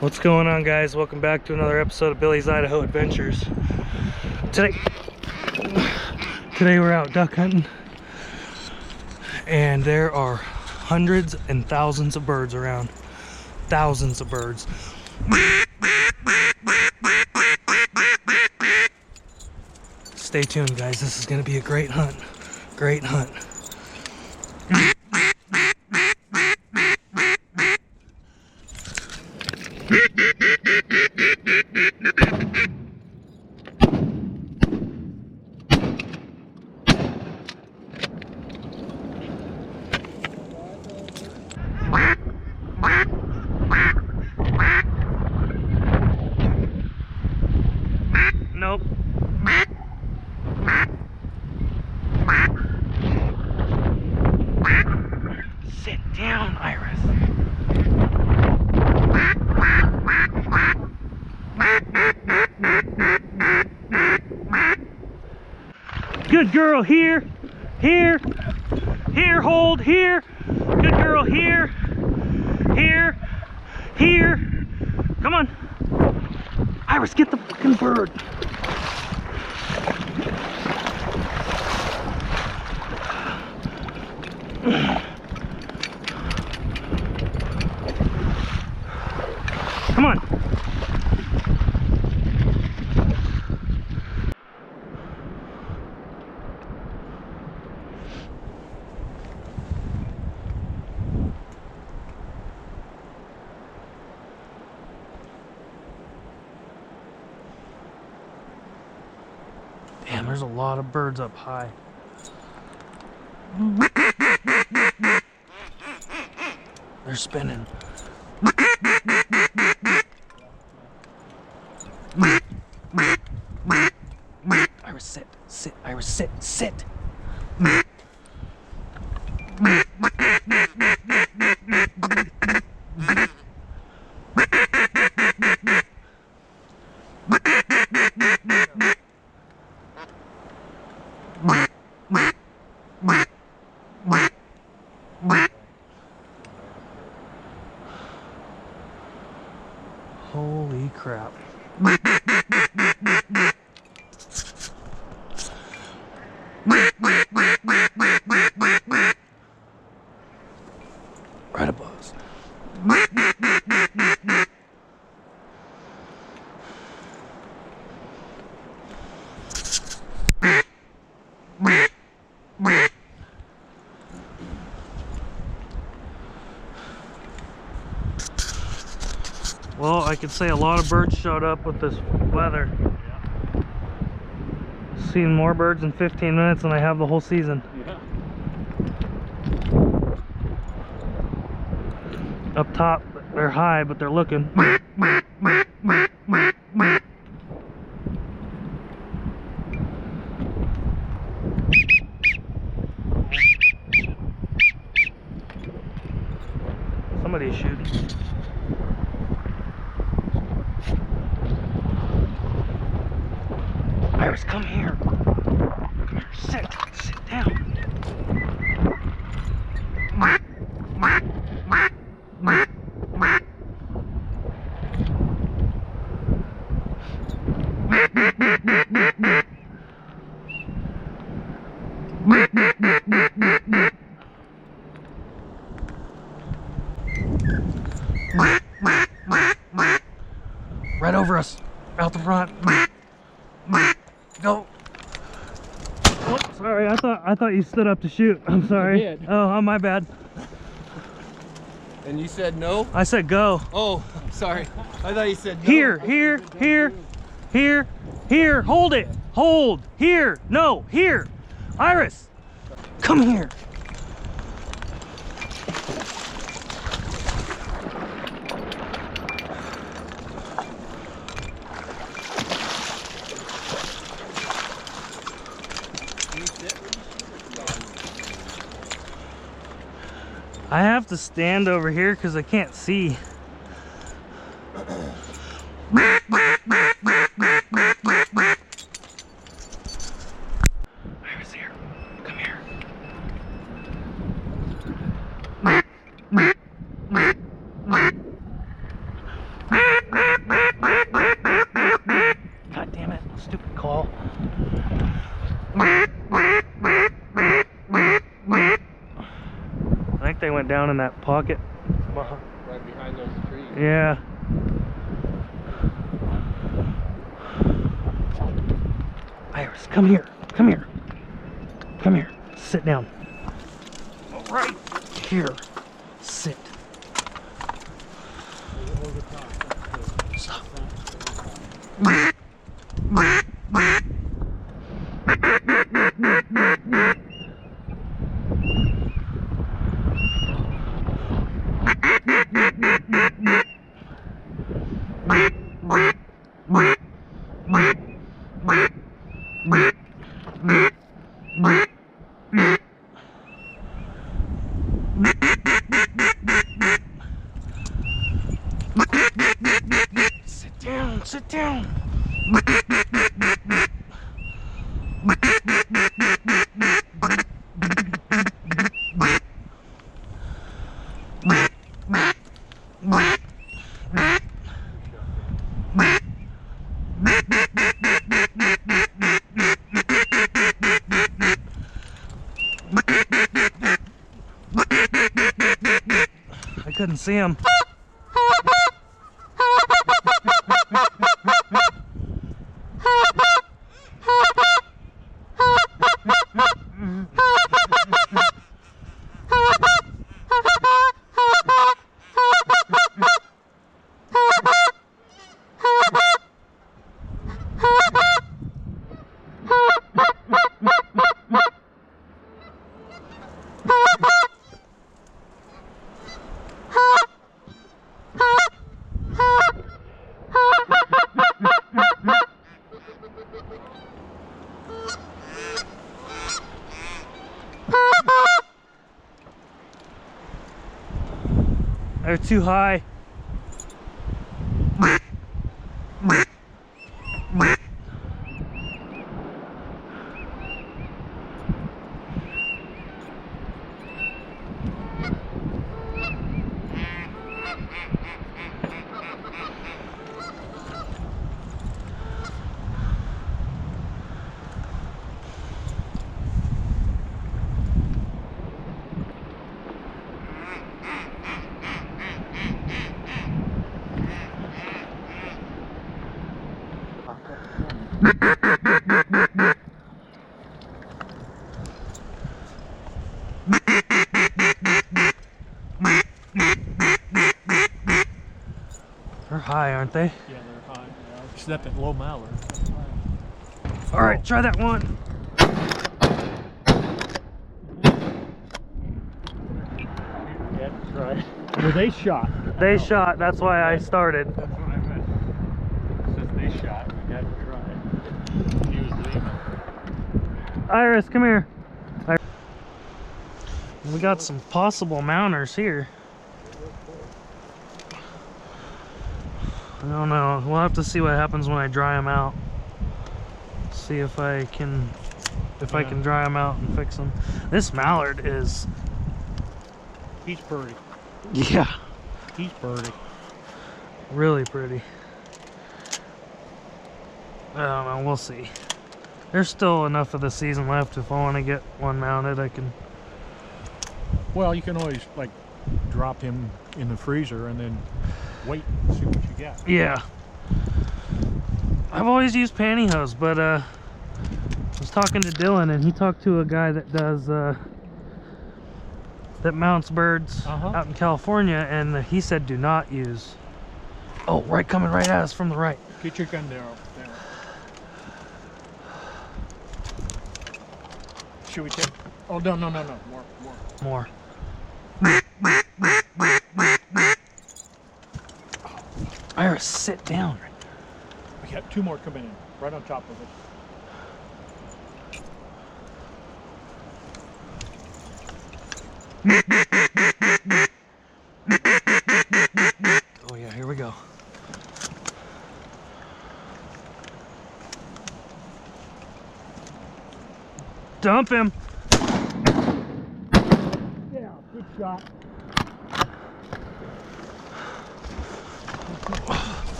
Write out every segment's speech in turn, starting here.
What's going on, guys? Welcome back to another episode of Billy's Idaho Adventures. Today we're out duck hunting, and there are hundreds and thousands of birds around. Thousands of birds. Stay tuned, guys. This is going to be a great hunt. Great hunt. Nope. Sit down, Iris. Good girl, here, here, here, hold, here. Good girl, here, here, here. Come on. Iris, get the fucking bird. Come on. Damn, there's a lot of birds up high. They're spinning. Iris, sit, sit, Iris, sit, sit. Holy crap. Right above us. Well, I could say a lot of birds showed up with this weather. Seen more birds in 15 minutes than I have the whole season. Yeah. Up top, they're high, but they're looking. Somebody's shooting. Iris, come here. Come here. Sit. Sit down. Right over us. Out the front. Go. Oh, sorry. I thought you stood up to shoot. I'm sorry. I did. Oh, my bad. And you said no? I said go. Oh, sorry. I thought you said no. Here, here, here, here, here. Hold it. Hold. Here. No, here. Iris, come here. I have to stand over here because I can't see. Iris, here. Come here. down in that pocket. Right behind those trees. Yeah. Iris, come here. Come here. Come here. Sit down. Right here. Sit. Stop. Sit down, sit down. I couldn't see him. They're too high. They're high, aren't they? Yeah, they're high. Yeah, except at low mallard. All right, try that one. Yeah, that's right. Well, they shot. They shot. That's why I started. That's what I meant. Since they shot, we had to try. He was leaving. Iris, come here. We got some possible mounters here. I don't know. We'll have to see what happens when I dry them out. See if I can dry them out and fix them. This mallard is. He's pretty. Yeah. He's pretty. Really pretty. I don't know. We'll see. There's still enough of the season left. If I want to get one mounted, I can. Well, you can always like drop him in the freezer and then wait and see what you get. Yeah. I've always used pantyhose, but I was talking to Dylan and he talked to a guy that does that mounts birds out in California, and he said do not use. Oh, right, coming right at us from the right. Get your gun there. Should we take? Oh no. More. Iris, sit down. We got two more coming in, right on top of it. Oh yeah, here we go. Dump him. Yeah, good shot.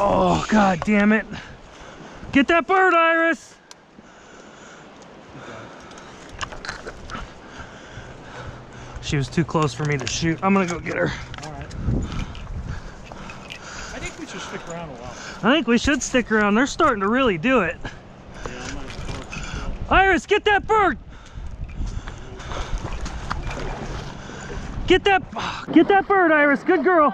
Oh, god damn it. Get that bird, Iris. She was too close for me to shoot. I'm gonna go get her. All right. I think we should stick around a while. I think we should stick around. They're starting to really do it. Iris, get that bird! Get that bird, Iris. Good girl.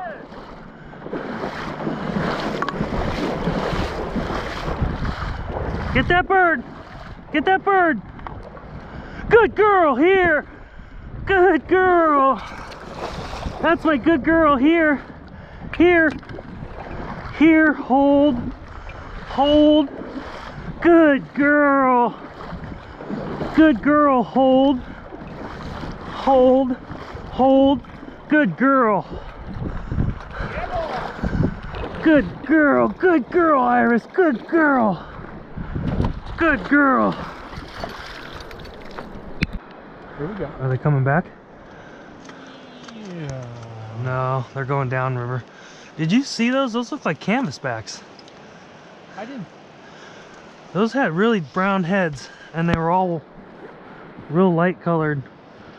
Get that bird. Get that bird. Good girl. Here. Good girl. That's my good girl. Here. Here. Here. Hold. Hold. Good girl. Good girl. Hold. Hold. Hold. Good girl. Good girl. Good girl, Iris. Good girl. Good girl. Here we go. Are they coming back? Yeah. No, they're going downriver. Did you see those? Those look like canvasbacks. I didn't. Those had really brown heads, and they were all real light colored.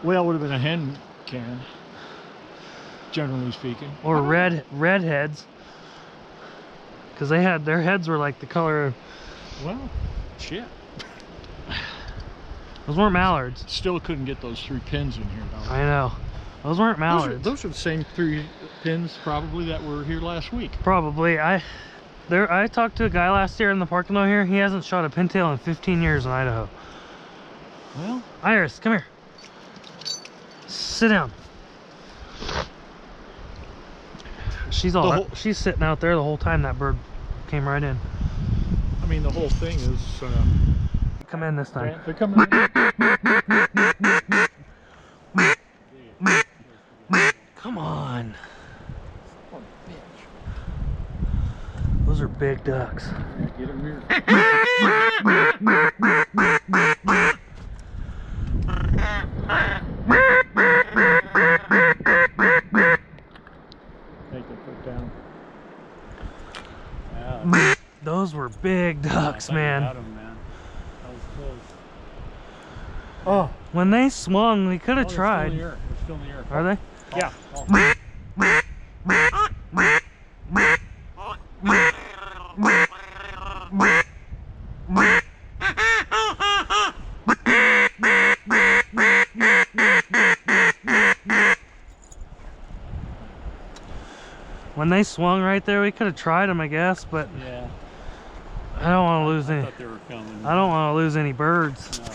Well, it would have been a hen can, generally speaking. Or red heads. Because they had, their heads were like the color of... Well, shit. Those weren't mallards. Still couldn't get those 3 pins in here, though. I know. Those weren't mallards. Those are the same 3 pins, probably, that were here last week. Probably. I talked to a guy last year in the parking lot here. He hasn't shot a pintail in 15 years in Idaho. Well, Iris, come here. Sit down. She's sitting out there the whole time that bird came right in. I mean, the whole thing is... Come in this time. they're coming in. Come on. Those are big ducks. Get them here. Take the foot down. Yeah, Those were big ducks, man. That was close. oh, When they swung, we could have They're tried. still in the air. They're still in the air. Are they? yeah. When they swung right there, we could have tried them, I guess, but Yeah. I don't want to lose I any. thought they were coming. I don't want to lose any birds. No.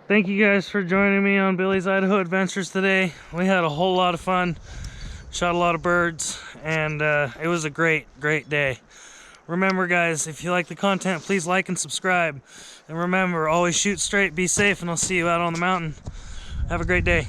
Thank you guys for joining me on Billy's Idaho Adventures today. We had a whole lot of fun, shot a lot of birds, and it was a great day. Remember guys, if you like the content, please like and subscribe. And remember, always shoot straight, be safe, and I'll see you out on the mountain. Have a great day.